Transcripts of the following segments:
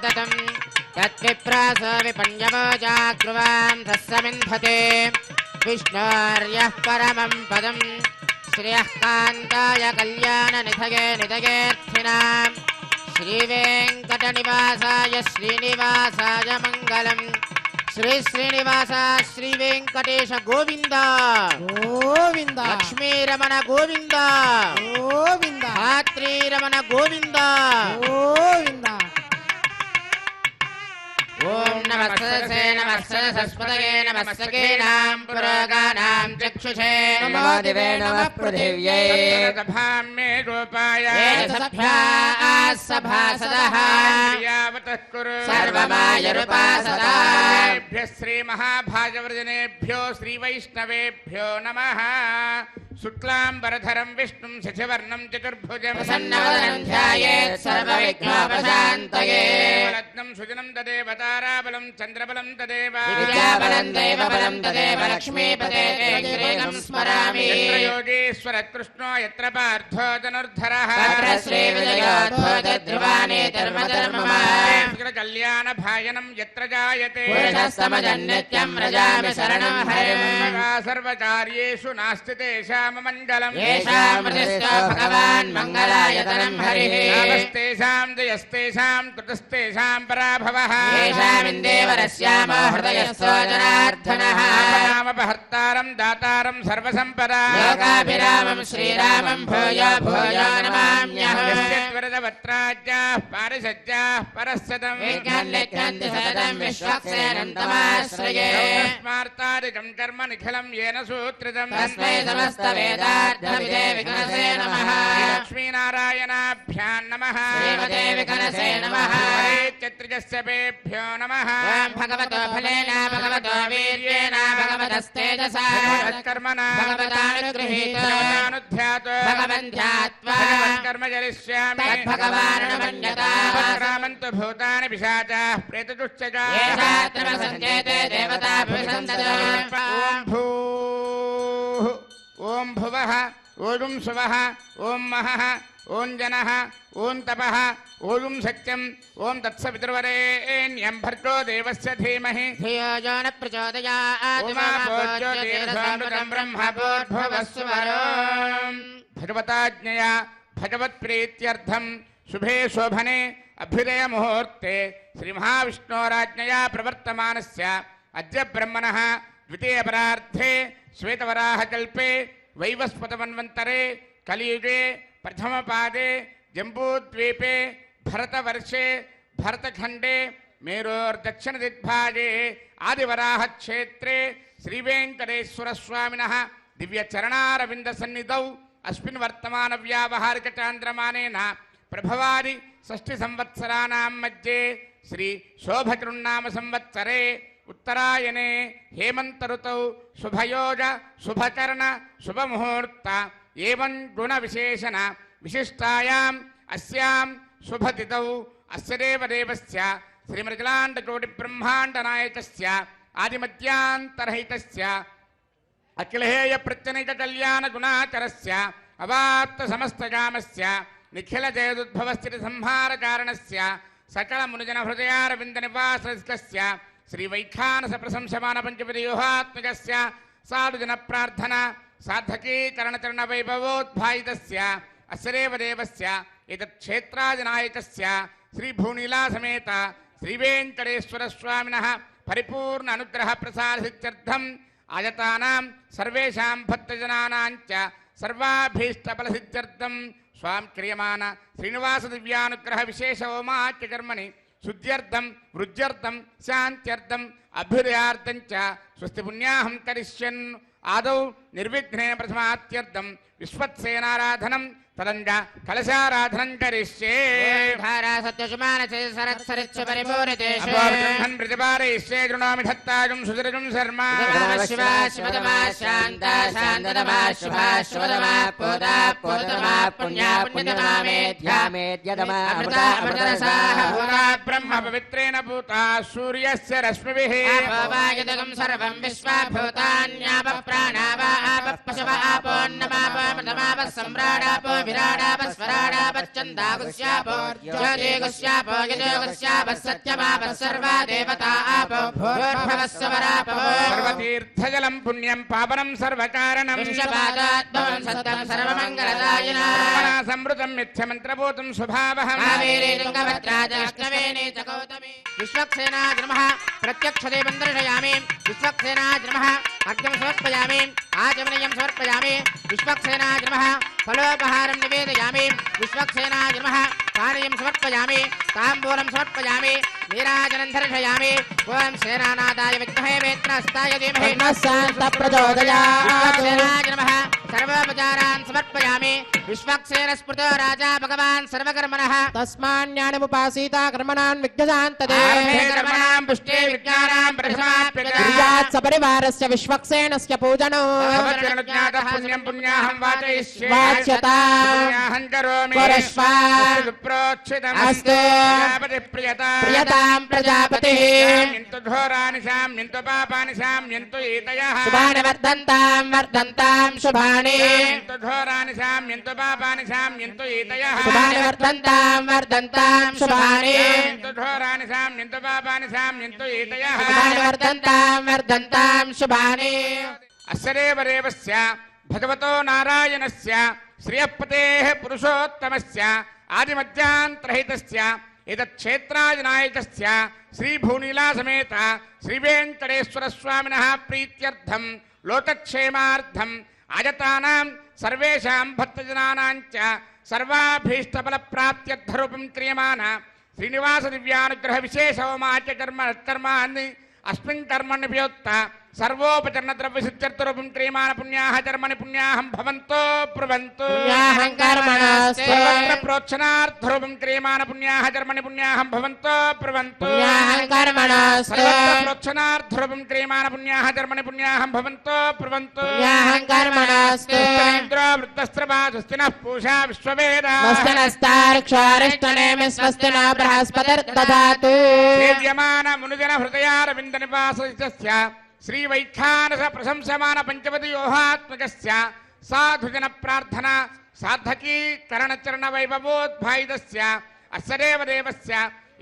ततं तद्विप्रास विपण्यवोजाग्रुवां तस्समिन्धते विष्णोर्यः परमं पदं श्रियः कान्ताय कल्याणनिधये निधयेऽर्थिनां श्रीवेङ्कटनिवासाय श्रीनिवासाय मङ्गलम् श्री श्रीनिवास श्री वेंकटेश गोविंद गोविंद लक्ष्मी रमण गोविंद गोविंद धात्री रमण गोविंद गोविंद ओम नमस्ते नमस्ते सरस्वतये नमस्ते नाम पुरोगानां चक्षुषे नमो दिवे नमः पृथिव्यै सभां मे गोपाय सभ्या सभासदः यावतः कुरु सर्वमायरूपासदाभ्यः श्री महाभागवतजनेभ्यो श्री वैष्णवेभ्यो नमः शुक्लांबरधरं विष्णुं शशिवर्णं चतुर्भुजं प्रसन्नवदनं ध्यायेत् सर्वविघ्नोपशान्तये रत्नं सुजनं तदेव ताराबलं चन्द्रबलं तदेव विद्याबलं दैवबलं तदेव लक्ष्मीपते ग्रेगं स्मरामि यत्र योगेश्वर कृष्णो यत्र पार्थो धनुर्धरः तत्र श्रीविजयोद्भूतध्रुवाने धर्मधर्ममाय कल्याणभाजनं यत्र जायते पुरुषस्तमजन्नित्यं व्रजामि शरणं हरिं सर्वकार्येषु नास्ति तेषां मङ्गलम् येषामृतिस्तो भगवान् मङ्गलायतनं हरिः नमस्तेषां जयस्तेषां कृतस्तेषां पराभवः येषामिन्देवरस्यामो हृदयस्थो जनार्दनः नामपहर्तारं दातारं सर्वसम्पदा लोकाभिरामं श्रीरामं भूयो भूयो नमाम्यहम् यस्यद्वरदवत्राज्ञाः पारिषज्याः परस्सदं विज्ञान्यज्ञन्ति सततं विश्वक्सेनं तमाश्रये स्मार्तादिकं कर्म निखिलं येन सूत्रितं तस्मै समस्तवेदार्थविदे विघ्नसे नमः लक्ष्मीनारायणाभ्यां नमः श्रीमते विघ्नसे नमः चत्रिजस्यपेभ्यो नमः भगवतो फलेन भगवतो वीर्येण भगवतस्तेजसा कर्मणा भगवतानुगृहीतोऽनुध्यातो भगवन् ध्यात्वा कर्म करिष्यामि तद्भगवान् रामन्तु भूतानि पिशाचाः प्रेतदुश्चजा येषात्र सञ्चेते देवताभ्यसन्दतो ॐ भूः ॐ भुवः ॐ सुवः ॐ महः ॐ जनः ॐ तपः ॐ सत्यम् ॐ तत्सवितुर्वरेण्यं भर्गो देवस्य धीमहि धियो यो न प्रचोदयात् उमाभूज्योतिरसामृतं ब्रह्मभूर्भुवस्सुवरो भगवताज्ञया भगवत्प्रीत्यर्थं शुभे शोभने अभ्युदय मुहूर्ते श्रीमहाविष्णोराज्ञया प्रवर्तमानस्य अद्य ब्रह्मणः द्वितीयपरार्धे श्वेतवराहकल्पे वैवस्वतमन्वन्तरे कलियुगे प्रथमपादे जम्बूद्वीपे भरतवर्षे भरतखण्डे मेरोर्दक्षिणदिग्भागे आदिवराहक्षेत्रे श्रीवेङ्कटेश्वरस्वामिनः दिव्यचरणारविन्दसन्निधौ अस्मिन् वर्तमानव्यावहारिकचान्द्रमानेन प्रभवादि षष्ठिसंवत्सराणां मध्ये श्री शोभकृन्नाम संवत्सरे उत्तरायणे हेमंत ऋतौ शुभयोग शुभकर्ण शुभमुहूर्त एवं गुण विशेषण विशिष्टायां अस्यां शुभतिथौ अस्य देवदेवस्य श्रीमृगलाण्डकोटि ब्रह्माण्डनायकस्य आदिमध्यान्तरहितस्य अखिलहेय प्रत्यनिक कल्याण गुणाचरस्य अवाप्त समस्तकामस्य निखिल जयदुद्भवस्थिति संहार कारणस्य सकल मुनिजन हृदयारविंद निवासस्य श्री वैखानस प्रशंसमान पंचपदव्यूहात्मकस्य साधुजन प्रार्थना साधकीकरण चरण वैभवोद्भायितस्य अस्य देवदेवस्य एतत् क्षेत्रादिनायकस्य श्री भूनीला समेत श्री वेंकटेश्वर स्वामिनः परिपूर्ण अनुग्रह प्रसाद सिद्ध्यर्थम आयतानां सर्वेषां भक्तजनानां च सर्वाभीष्टफल सिद्ध्यर्थम स्वाम क्रियमाण श्रीनिवास दिव्यानुग्रह विशेष होमाख्य कर्मणि शुद्ध्यर्थम वृद्ध्यर्थम शांत्यर्थम अभ्युदयार्थं च स्वस्ति पुण्याहं करिष्यन् आदौ निर्विघ्नेन प्रथमात्यर्थम विश्वत्सेनाराधनं तदंग कलशाराधनं करिष्ये धारा सत्यशुमानसे सरत्सरिच्छ परिपूरितेषु अपोर्ब्रह्मन् प्रतिपादयिष्ये गृणोमि धत्ताजं सुदृजं शर्मा शिवा शिवतमा शान्ता शान्ततमा शुभा शुभतमा पोता पोततमा पुण्या पुण्यतमा मेध्या मेध्यतमा अमृता अमृतरसाः भूता ब्रह्म पवित्रेण भूता सूर्यस्य रश्मिभिः आपोवायुधकं सर्वं विश्वभूतान्यापः प्राणावा आपः पशव आपोन्नमापो मृतमापः सम्राडापो विराडापः स्वराडापश्चन्दागुस्यापो ज्योतिगुस्यापो यजोगुस्यापः सत्यमापः सर्वा देवता आपो भूर्भुवः स्वरापो सर्वतीर्थजलं पुण्यं पावनं सर्वकारणं विश्वपादात्मं सत्यं सर्वमङ्गलदायिनः ब्रह्मणा संवृतं मिथ्यमन्त्रभूतं स्वभावहं कावेरी तुङ्गभद्राजलक्ष्मी च गौतमी विश्वक्सेनाय नमः प्रत्यक्षदेवं दर्शयामि विश्वक्सेनाय नमः अर्घ्यं समर्पयामि आचमनीयं समर्पयामि विश्वक्सेनाय नमः फलोपहारं निवेदयामि विश्वक्सेनाय नमः पानीयं समर्पयामि ताम्बूलं समर्पयामि नीराजनं दर्शयामि ओं सेनानादाय विद्महे वेत्रहस्ताय धीमहि प्रचोदयात् विश्वक्सेनाय नमः सर्वोपचारान् समर्पयामि विश्वक्सेन स्मृतो राजा भगवान् सर्वकर्मणः तस्मान्यानमुपासीता कर्मणान् विघ्नशान्तते कर्मणां पुष्टे विज्ञानां प्रथमाप्यता क्रियात् सपरिवारस्य विश्वक्सेनस्य पूजनो भवत्यनुज्ञातः पुण्यं पुण्याहं वाचयिष्ये वाच्यता पुण्याहं करोमि परश्वा विप्रोक्षितम् अस्तु प्रियता प्रियतां प्रजापतिः शाम्यन्तु घोराणि शाम्यन्तु पापानि शाम्यन्तु एतयः शुभानि वर्धन्तां शुभानि शाम्यन्तु घोराणि शाम्यन्तु पापानि शाम्यन्तु एतयः शुभानि वर्धन्तां शुभानि शाम्यन्तु घोराणि शाम्यन्तु पापानि शाम्यन्तु एतयः शुभानि वर्धन्तां शुभानि अस्य देवदेवस्य भगवतो नारायणस्य श्रियःपतेः पुरुषोत्तमस्य आदिमध्यान्तरहितस्य एतच्छेत्राजनायकस्य श्रीभूनीलासमेत श्रीवेङ्कटेश्वरस्वामिनः प्रीत्यर्थं लोकक्षेमार्थम् आयतानां सर्वेषां भक्तजनानां च सर्वाभीष्टफलप्राप्त्यर्थरूपं क्रियमाण श्रीनिवासदिव्यानुग्रहविशेषहोमाच्यकर्माणि अस्मिन् कर्मण्यपयोक्त सर्वोपचरणद्रव्यसिद्ध्यर्थरूपं क्रियमाण पुण्याः कर्मणि पुण्याहं भवन्तो ब्रुवन्तु पुण्याहं कर्मणस्तु सर्वत्र प्रोक्षणार्थरूपं क्रियमाण पुण्याः कर्मणि पुण्याहं भवन्तो ब्रुवन्तु पुण्याहं कर्मणस्तु सर्वत्र प्रोक्षणार्थरूपं क्रियमाण पुण्याः कर्मणि पुण्याहं भवन्तो ब्रुवन्तु पुण्याहं कर्मणस्तु इन्द्रो वृत्तस्त्रवा स्वस्तिनः पूषा विश्ववेदा स्वस्तिनस्तार्क्ष्वारिष्टनेमि स्वस्ति न बृहस्पतिर्दधातु सेव्यमान मुनिजन हृदयारविन्द निवासस्य श्रीवैखानस प्रशंसमान पंचवदयोहात्मकस्य साधुजन प्रार्थना साधकी करणचरण वैभवोद्भायितस्य अस्य देवदेवस्य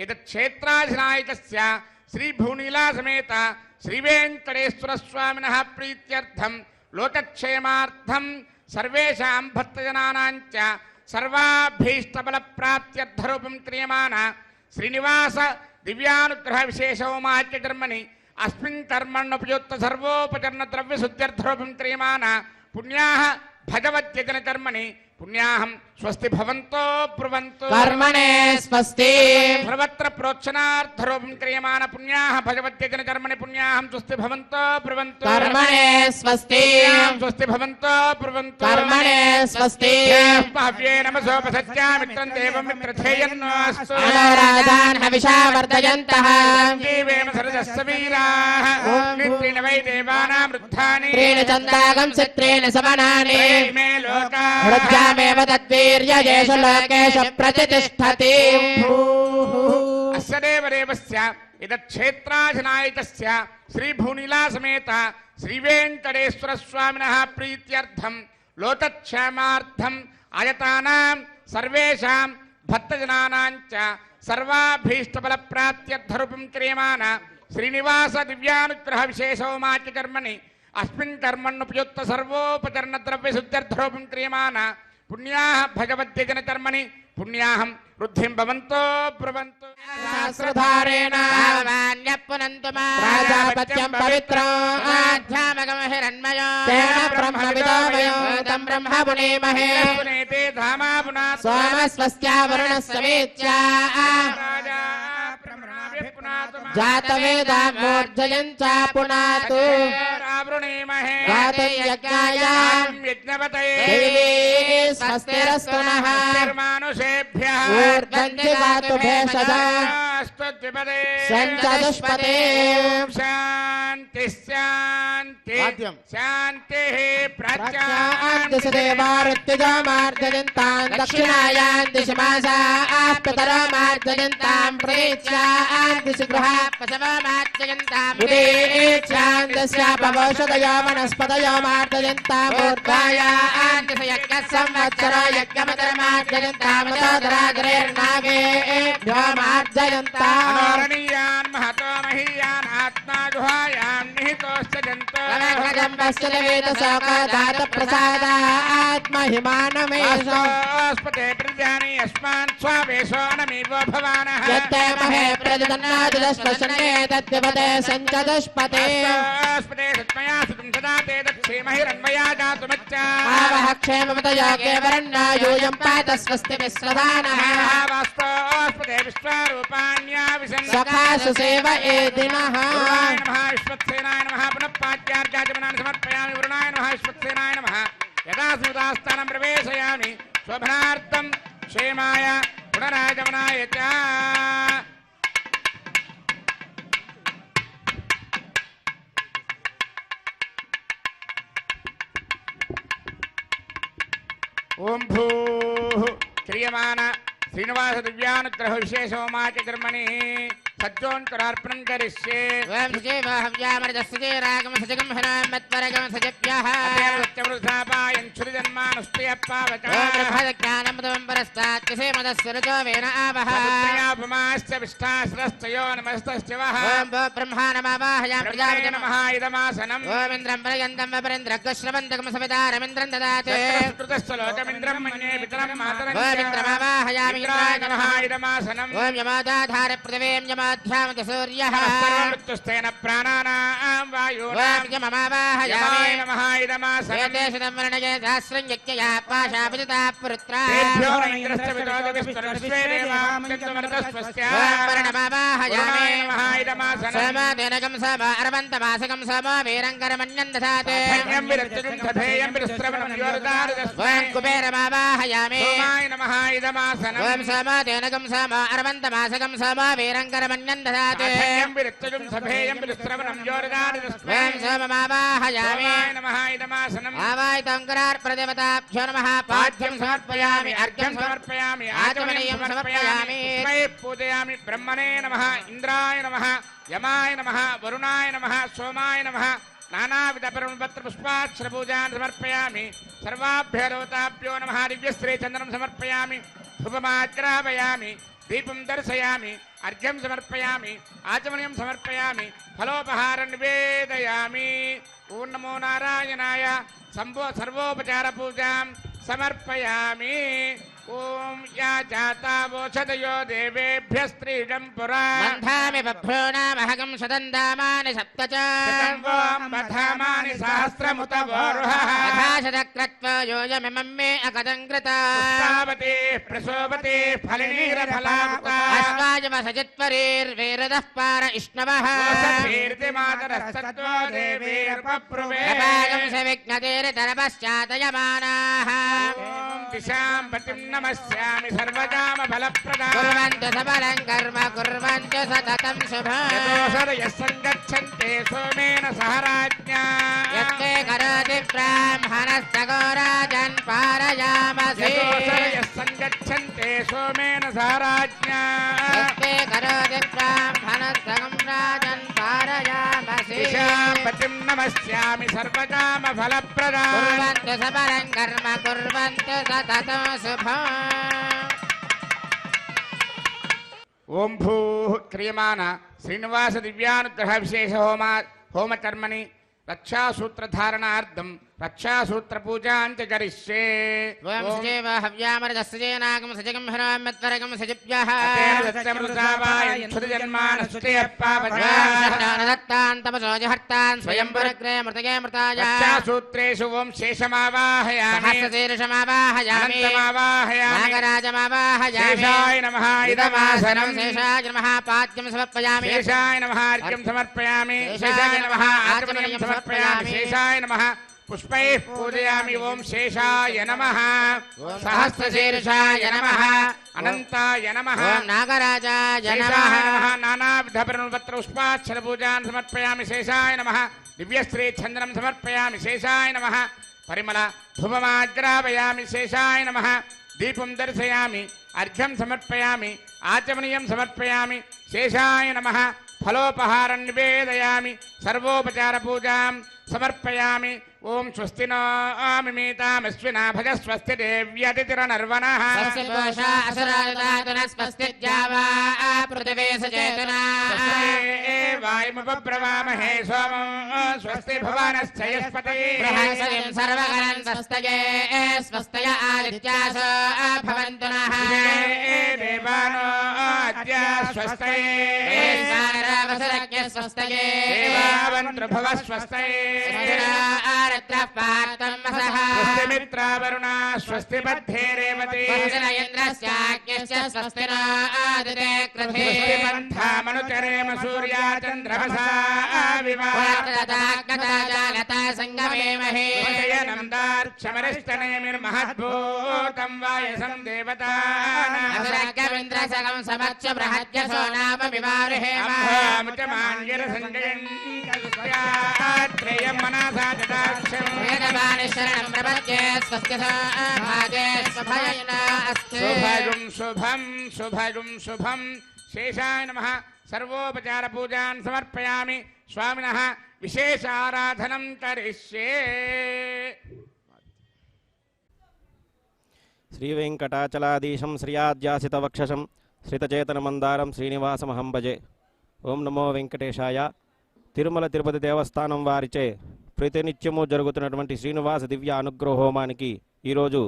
एतच्छेत्राधिनायकस्य श्रीभूनीलासमेत श्रीवेङ्कटेश्वरस्वामिनः प्रीत्यर्थं लोकक्षेमार्थं सर्वेषां भक्तजनानां च सर्वाभीष्टफलप्राप्त्यर्थरूपं क्रियमाण श्रीनिवास दिव्यानुग्रहविशेषहोमाच्यकर्मणि अस्मिन् कर्मण्युपयुक्त सर्वोपचरणद्रव्यशुद्ध्यर्थरूपं क्रियमाण पुण्याः भगवद्यजनकर्मणि पुण्याहं स्वस्ति भवन्तो ब्रुवन्तु कर्मणे स्वस्ति सर्वत्र प्रोक्षणार्थरूपं क्रियमाण पुण्याः भगवद्यजनकर्मणि पुण्याहं स्वस्ति भवन्तो ब्रुवन्तु कर्मणे स्वस्ति स्वस्ति भवन्तो ब्रुवन्तु कर्मणे स्वस्ति भाव्ये नमसोपसत्या मित्रं देवं मित्रथेयन्नोऽस्तु मनोराधान् हविषा वर्धयन्तः जीवेम सरदस्य वीराः नित्रेण वै देवानां वृद्धानि त्रीणि चन्दागं चित्रेण समनानि मे लोकाः हृद्यामेव तद्वीर्यजेषु लोकेषु प्रतिष्ठति अस्य देवदेवस्य एतच्छेत्राधिनायकस्य श्रीभूनीलासमेत श्रीवेङ्कटेश्वरस्वामिनः प्रीत्यर्थं लोकक्षेमार्थम् आयतानां सर्वेषां भक्तजनानां च सर्वाभीष्टफलप्राप्त्यर्थरूपं क्रियमाण श्रीनिवास दिव्यानुग्रहविशेषहोमाच्यकर्मणि अस्मिन् कर्मण्युपयुक्त सर्वोपचरणद्रव्यशुद्ध्यर्थरूपं क्रियमाण पुण्याः भगवद्यजनकर्मणि पुण्याहं वृद्धिं भवन्तो ब्रुवन्तु सहस्रधारेण भगवान्यः प्राजापत्यं पवित्रं आध्यात्मकं हिरण्मयो तेन ब्रह्मविदो वयं तं ब्रह्म पुनेमहे पुनेते धामा पुनः सोमस्वस्त्या वरुणस्समेत्या राजा ब्रह्मणाभिः पुनातु जातवेदा मूर्धयं च पुनातु रावृणीमहे गातयज्ञाय यज्ञपतये देवी स्वस्तिरस्तु नः निर्मानुषेभ्यः ऊर्ध्वं दिवातु भेषज स्तुतिपदे सञ्चतुष्पदे शान्ति शान्ति वाद्यं। शान्तिः प्रत्यादेवारुत्यजामार्जयन्तां दक्षिणायां दिशमासाप्ततरमार्जयन्तां प्रतीच्यां दिशगृहा पशवमार्जयन्तां उदीच्यां दस्यापवौषधयो वनस्पतयो मार्जयन्तां ऊर्ध्वायां संवत्सरो यज्ञमतरमार्जयन्तां मार्जयन्ताम् अनोरणीयान् महतो महीयान् आत्मा गुहायां निहितोऽस्य जन्तो आत्महिमानमेस्पते प्रजानि यस्मान् स्वावेशो नमीवो भवानः महे प्रजदन्नादिदस्पशने तद्विपदे सञ्चदुष्पते स्पते सत्मया सुतं सदा ते दक्षेमहिरन्वया जातुमच्चा क्षेमतया केवरण्णायूयं पात स्वस्ति विश्वदानः वास्तोस्पते विश्वारूपाण्या विशन् सखासु सेव एदिनः नमः विश्वक्सेनाय नमः पुनः पाद्यार्घ्याचमनानि समर्पयामि वरुणाय नमः विश्वक्सेनाय नमः यदा सुदास्थानं प्रवेशयामि शोभनार्थं क्षेमाय पुनरागमनाय च ओम भूः क्रियमाण श्रीनिवास दिव्यानुग्रह विशेष होमाच कर्मणि सज्जोन्तरार्पणं करिष्ये वयं सुजेव हव्यामृतस्सुजेरागम सजगं हरामत्वरगम सजप्यः सत्यवृथापायन् क्षुरिजन्मानुष्टयप्पावचः ब्रह्मज्ञानमृतं परस्तात् मदस्सुरजो वेन आवः पुण्यापमाश्च विष्ठाश्रस्तयो नमस्तश्च वः ओम ब्रह्मा नमावाहयामि प्रजापते नमः इदमासनम् ओम इंद्रं पर्यन्तं वपरेन्द्रग्श्रवन्तकं सवितारमिन्द्रं ददाते कृतश्च लोकमिन्द्रं मन्ये पितरं मातरं ओम इंद्रमावाहयामि इन्द्राय नमः इदमासनम् ओम यमादाधार पृथिवीं यमाध्यामत सूर्यः सर्वमृत्युस्तेन प्राणानां वायुनां ओम यममावाहयामि नमः इदमासनम् एतेषु वर्णये सहस्रं यज्ञया पाशापिता पुत्रा तेभ्यो न इन्द्रस्य विदोदविस्तरविश्वे देवामृतमृतस्वस्य ओम वर्णमावाहयामि नमः इदमासनम् समादेनकं समा अरवन्तमासकं समा वीरङ्करमण्यं दधाते धन्यं विरक्तजं सधेयं विरस्त्रवणं योरदारदस्मै ओम कुबेरमावाहयामि सोमाय नमः इदमासनम् ओम समादेनकं समा अरवन्तमासकं समा वीरङ्करमण्यं दधाते धन्यं विरक्तजं सधेयं विरस्त्रवणं योरदारदस्मै ओम सोममावाहयामि सोमाय नमः इदमासनम् आवाहितङ्करार्प्रदेवताभ्यो नमः पाद्यं समर्पयामि अर्घ्यं समर्पयामि आचमनीयं समर्पयामि तस्मै पूजयामि ब्रह्मणे नमः इंद्राय नमः यमाय नमः वरुणाय नमः सोमाय नमः नानाविधपरमपत्रपुष्पाक्षरपूजान् समर्पयामि सर्वाभ्यो देवताभ्यो नमः दिव्यश्रीचन्दनं समर्पयामि धूपमाग्रापयामि दीपं दर्शयामि अर्घ्यं समर्पयामि आचमनीयं समर्पयामि फलोपहारं निवेदयामि ओं नमो नारायणाय सर्वोपचारपूजां समर्पयामि ओं या जातावोषधयो देवेभ्यस्त्रीडं पुरा मन्धामि बभ्रूणामहगं सदन्दामानि सप्त च बधामानि सहस्रमुत वोरुहः यथाशतक्रत्वा योजमिमं मे अकदङ्कृता पुष्पावती प्रसोपती फलिनीरफलामुता अस्माजमसजित्वरीर्वेरदः पार इष्णवः कीर्तिमातरस्तत्त्वो देवीर्पप्रुवे अपागं सविघ्नतेरितरपश्चातयमानाः दिशां पतिं नमस्यामि सर्वकामफलप्रदां कुर्वन्तु सबलं कर्म कुर्वन्तु सततं शुभम् यतोऽसरयः सङ्गच्छन्ते सोमेन सह राज्ञा यत्ते करोति ब्राह्मणस्तगोराजन् पारयामसि यतोऽसरयः सङ्गच्छन्ते सोमेन सह राज्ञा यत्ते करोति ब्राह्मणस्तगं राजन् पारयामसि दिशां पतिं नमस्यामि सर्वकामफलप्रदां कुर्वन्तु सबलं कर्म कुर्वन्तु सततं शुभम् ओं भूः क्रियमाण श्रीनिवास दिव्यानुग्रह विशेष होमकर्मणि रक्षासूत्रधारणार्थं रक्षासूत्रपूजां च करिष्ये वयं सजेव हव्यामृतस्सजेनागं सजगं हरामत्वरगं सजिभ्यः दत्तान् तपसोजहर्तान् स्वयं पुरग्रे मृतगे मृताय रक्षासूत्रेषु ओं शेषमावाहयामि सहस्रशीर्षमावाहयामि नागराजमावाहयामि शेषाय नमः इदमासनं शेषाय नमः पाद्यं समर्पयामि शेषाय नमः अर्घ्यं समर्पयामि शेषाय नमः आचमनीयं समर्पयामि शेषाय नमः पुष्पैः पूजयामि। ओम शेषाय नमः, सहस्रशीर्षाय नमः, अनंताय नमः, ओम नागराजाय शेषाय नमः, नमः। नानाविधपत्र पुष्पाक्षर पूजान् समर्पयामि। शेषाय नमः। दिव्यश्री चंदनं समर्पयामि। शेषाय नमः। परिमल धूपमाग्रापयामि। शेषाय नमः। दीपं दर्शयामि। अर्घ्यं समर्पयामि। आचमनीयं समर्पयामि। शेषाय नमः। फलोपहारं निवेदयामि। सर्वोपचार पूजां समर्पयामि। ओम स्वस्ति नो मिमीतामश्विना भज स्वस्ति देव्यतिथिरनर्वणः। स्वस्ति पूषा असुरादुना स्वस्ति द्यावा पृथिवी सचेतना। वायुमुपब्रवामहे सोमं स्वस्ति भुवनश्चयस्पतिः। बृहस्पतिं सर्वगणं स्वस्तये स्वस्तय आदित्यासो भवन्तु नः। देवानो अद्य स्वस्तये। वसुरज्ञ स्वस्तये देवावन्त्रभुवः स्वस्तये। आरत्रः पार्थं वसः। स्वस्ति मित्रावरुणा स्वस्ति मध्ये रेवती। वरुण इन्द्रस्याज्ञश्च स्वस्ति नो आदिते कृधे। स्वस्ति मन्थामनुचरेम सूर्या चन्द्रमसा गता जागता सङ्गमेमहे। नन्दार्क्षमरिष्टनेमिर्महद्भूतं वायसं देवतानाम्। असुरज्ञमिन्द्रसगं समच्च बृहद्यसो नाम विवारुहेम। त्रयं मनसा जटाक्षम्। वेदवाणी शरणं प्रपद्ये स्वस्य भागे स्वभयेन अस्ति। शुभगुं शुभं शुभगुं शुभं। शेषाय नमः। सर्वोपचार पूजान् समर्पयामि। स्वामिनः विशेष आराधनं करिष्ये। శ్రీవేంకటాచలాధీశం శ్రియాద్యాసితవక్షసం శ్రితచేతనమందారం శ్రీనివాసమహం భజే. ఓం నమో వెంకటేశాయ. తిరుమల తిరుపతి దేవస్థానం వారిచే ప్రతినిత్యము జరుగుతున్నటువంటి శ్రీనివాస దివ్య అనుగ్రహ హోమానికి ఈరోజు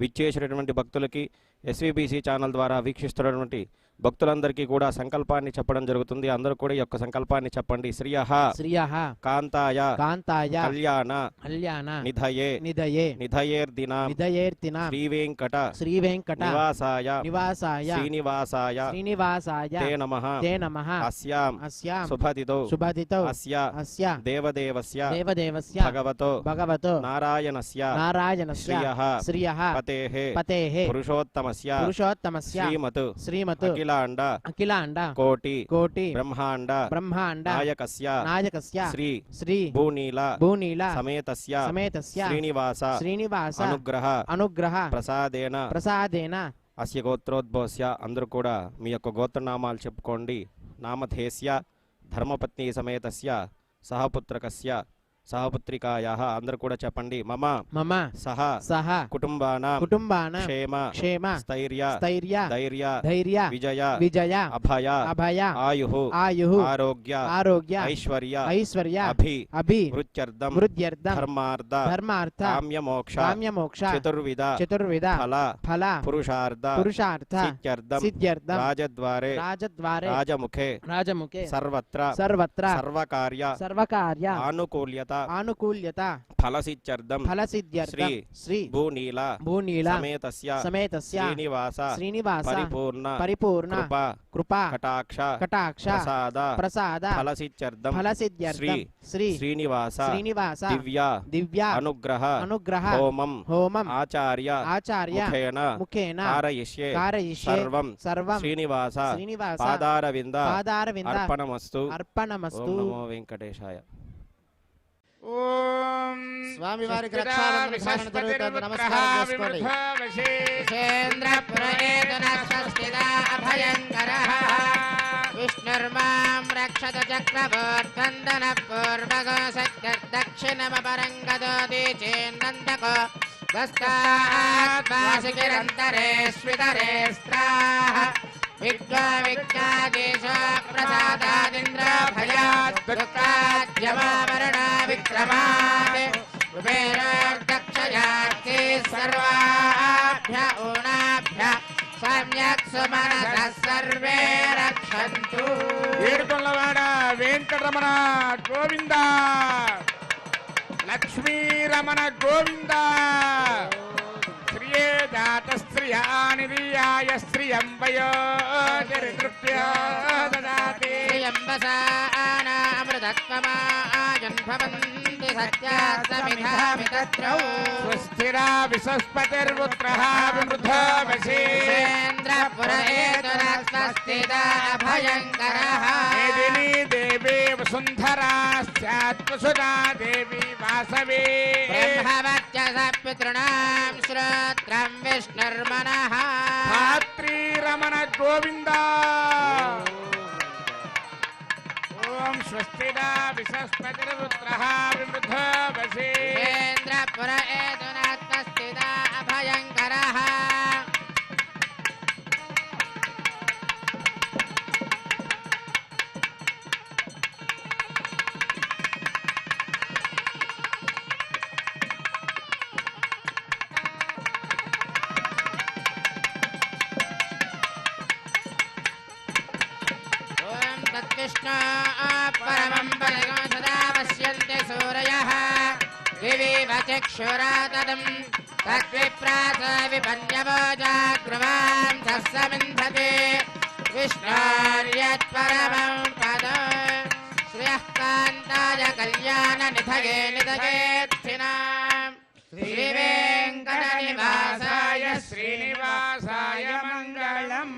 విచ్చేసినటువంటి భక్తులకి ఎస్వీబీసీ ఛానల్ ద్వారా వీక్షిస్తున్నటువంటి భక్తులందరికీ కూడా సంకల్పాన్ని చెప్పడం జరుగుతుంది. అందరూ కూడా ఈ యొక్క సంకల్పాన్ని చెప్పండి. శ్రియః శ్రియః కాంతాయ కాంతాయ కళ్యాణ కళ్యాణ నిధయే నిధయే నిధయేర్దినా నిధయేర్తిన శ్రీవేంకట శ్రీవేంకట నివాసాయ నివాసాయ శ్రీనివాసాయ శ్రీనివాసాయ తే నమః తే నమః అస్యాం అస్యాం శుభదితో శుభదితో అస్య అస్య దేవదేవస్య దేవదేవస్య భగవతో భగవతో నారాయణస్య నారాయణస్య శ్రియః శ్రియః పతేః పతేః పురుషోత్తమస్య పురుషోత్తమస్య శ్రీమత్ శ్రీమత్ అఖిలాండ అఖిలాండ కోటి కోటి బ్రహ్మాండ బ్రహ్మాండ నాయకస్య నాయకస్య శ్రీ శ్రీ భూనీల భూనీల సమేతస్య సమేతస్య శ్రీనివాస శ్రీనివాస అనుగ్రహ అనుగ్రహ ప్రసాదేన ప్రసాదేన అస్య గోత్రోద్భవస్య. అందరూ కూడా మీ యొక్క గోత్రనామాలు చెప్పుకోండి. నామధేస్య ధర్మపత్ని సమేతస్య సహపుత్రకస్య సహపుత్రికాయాః. అందరూ కూడా చెప్పండి. మమ మమ సహ సహ కుటుంబానాం కుటుంబాన క్షేమ క్షేమ స్థైర్య స్థైర్య ధైర్య ధైర్య విజయ విజయ అభయ అభయ ఆయుః ఆయుః ఆరోగ్య ఆరోగ్య ఐశ్వర్య ఐశ్వర్య అభి అభి వృత్యర్థం వృద్ధ్యర్థం ధర్మార్థ ధర్మార్థ కామ్యమోక్ష కామ్యమోక్ష చతుర్విధ చతుర్విధ ఫల ఫల పురుషార్థ పురుషార్థ సిద్ధ్యర్థం సిద్ధ్యర్థం రాజద్వారే రాజద్వారే రాజముఖే రాజముఖే సర్వత్ర సర్వత్ర సర్వకార్య సర్వకార్య ఆనుకూల్యత ఆనుకూల్యత ఫలసిద్ధ్యర్థం ఫలసిద్ధ్యర్థం శ్రీ భూనీల భూనీల సమేతస్య సమేతస్య శ్రీనివాస శ్రీనివాస పరిపూర్ణ పరిపూర్ణ కృప కృపా కటాక్ష కటాక్ష ప్రసాద ప్రసాద ఫలసిద్ధ్యర్థం ఫలసిద్ధ్యర్థం శ్రీ శ్రీనివాస శ్రీనివాస దివ్య దివ్య అనుగ్రహ అనుగ్రహ హోమం హోమం ఆచార్య ఆచార్య ముఖేన ముఖేన కారయిష్యే కారయిష్యే సర్వం సర్వం శ్రీనివాస శ్రీనివాస పాదారవింద పాదారవింద అర్పణమస్తు. అర్పణమస్తు. ఓం నమో వెంకటేశాయ. ఓం స్వామివారికి రక్షాబంధన ధారణ జరుగుతోంది. నమస్కారం చేసుకోండి. విషేంద్ర ప్రయేతన స్వస్తిదా అభయంకరః. విష్ణుర్మాం రక్షత చక్రవర్తందన పూర్వగో సత్యర్దక్షిణమపరంగదోది చేన్నందకో వస్తాత్మాసికిరంతరేష్వితరే స్త్రాః. విద్వా విజ్ఞాదేశో ప్రసాదాదింద్ర భయాత్ దుఃఖాద్యమావరణ విక్రమాత్ కుబేరోర్దక్షయార్తి సర్వాభ్య ఊనాభ్య సమ్యక్ సుమనసః సర్వే రక్షन्तు. ఏడుకొండలవాడ వెంకటరమణ గోవింద, లక్ష్మీరమణ గోవింద. శ్రియే జాత శ్రియానిర్యాయ శ్రియం వయో దరిద్రప్యో దదాతి. శ్రియంబసానామృతత్వమాజన్భవంతి సత్యాస్తమిధామితత్రౌ స్వస్తిరా విశస్పతిర్పుత్రః విమృధో వశేంద్ర పురేతురస్వస్తిదా అభయంకరః మేదినీ దేవీ వసుంధరా స్యాత్వసుదా దేవీ వాసవే బ్రహ్మవత్యస పితॄణాం శ్రోత్రం విష్ణుర్మనః ధాత్రీ రమణ గోవింద ఓం స్వస్తిదా విశస్పతిర్పుత్రః విమృధో వశేంద్ర పురేతురస్వస్తిదా అభయంకరః तत्कृष्ण परमं पदगं सदा पश्यन्ति सूरयः विविव चक्षुरा तदं तद्विप्रास विपन्यवो जागृवां सस्समिन्धते विष्णोर्यत्परमं पदं श्रियः कान्ताय कल्याणनिधये निधयेत्थिनां श्रीवेङ्कटनिवासाय శ్రీనివాసాయ మంగళం.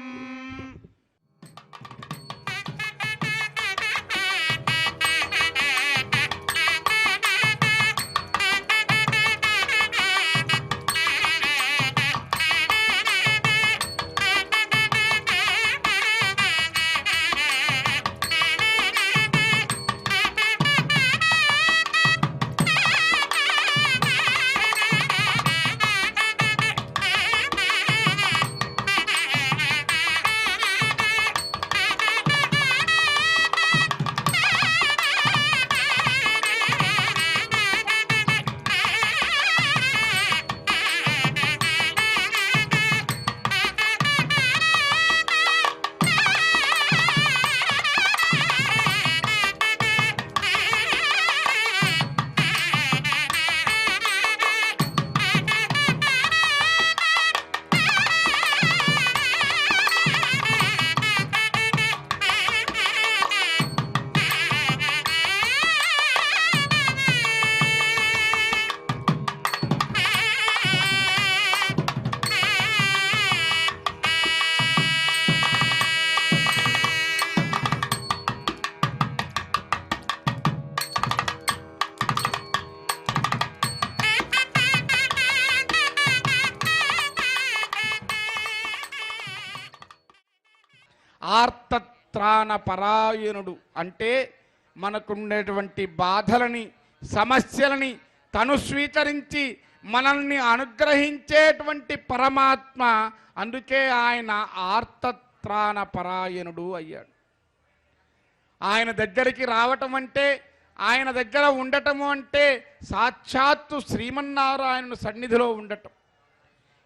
ఆర్తత్రాణ పరాయణుడు అంటే మనకుండేటువంటి బాధలని సమస్యలని తను స్వీకరించి మనల్ని అనుగ్రహించేటువంటి పరమాత్మ. అందుకే ఆయన ఆర్తత్రాణ పరాయణుడు అయ్యాడు. ఆయన దగ్గరికి రావటం అంటే, ఆయన దగ్గర ఉండటము అంటే సాక్షాత్తు శ్రీమన్నారాయణుని సన్నిధిలో ఉండటం,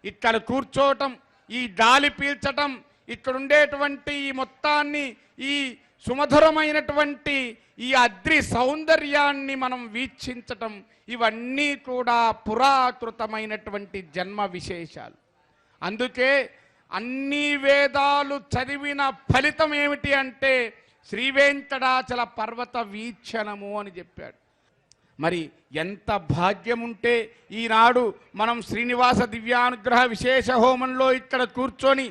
ఇక్కడ కూర్చోవటం, ఈ గాలి పీల్చటం, ఇక్కడ ఉండేటువంటి ఈ మొత్తాన్ని, ఈ సుమధురమైనటువంటి ఈ అద్రి సౌందర్యాన్ని మనం వీక్షించటం, ఇవన్నీ కూడా పురాకృతమైనటువంటి జన్మ విశేషాలు. అందుకే అన్ని వేదాలు చదివిన ఫలితం ఏమిటి అంటే శ్రీవేంకటాచల పర్వత వీక్షణము అని చెప్పాడు. మరి ఎంత భాగ్యం ఉంటే ఈనాడు మనం శ్రీనివాస దివ్యానుగ్రహ విశేష హోమంలో ఇక్కడ కూర్చొని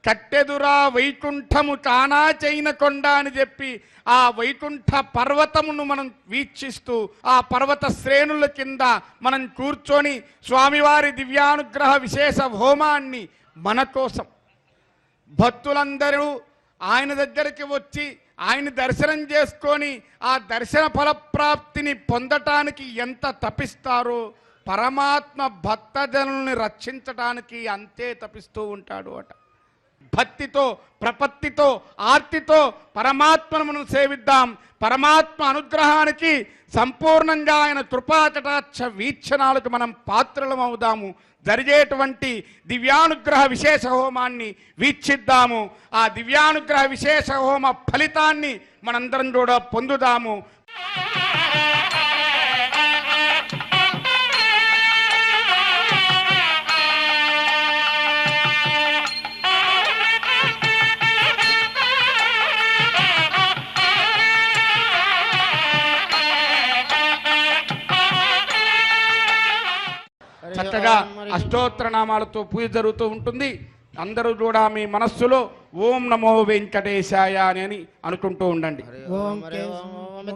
కట్టెదురా వైకుంఠము కానా చైన కొండ అని చెప్పి ఆ వైకుంఠ పర్వతమును మనం వీక్షిస్తూ ఆ పర్వత శ్రేణుల కింద మనం కూర్చొని స్వామివారి దివ్యానుగ్రహ విశేష హోమాన్ని మన కోసం భక్తులందరూ ఆయన దగ్గరికి వచ్చి ఆయన దర్శనం చేసుకొని ఆ దర్శన ఫలప్రాప్తిని పొందటానికి ఎంత తపిస్తారో పరమాత్మ భక్తజనుల్ని రక్షించటానికి అంతే తపిస్తూ ఉంటాడు అట. భక్తితో, ప్రపత్తితో, ఆర్తితో పరమాత్మను మనం సేవిద్దాం. పరమాత్మ అనుగ్రహానికి సంపూర్ణంగా ఆయన కృపాకటాక్ష వీక్షణాలకు మనం పాత్రలం అవుదాము. జరిగేటువంటి దివ్యానుగ్రహ విశేష హోమాన్ని వీక్షిద్దాము. ఆ దివ్యానుగ్రహ విశేష హోమ ఫలితాన్ని మనందరం కూడా పొందుదాము. చక్కగా అష్టోత్తర నామాలతో పూజ జరుగుతూ ఉంటుంది. అందరూ కూడా మీ మనస్సులో ఓం నమో వెంకటేశాయ అని అనుకుంటూ ఉండండి. ఓం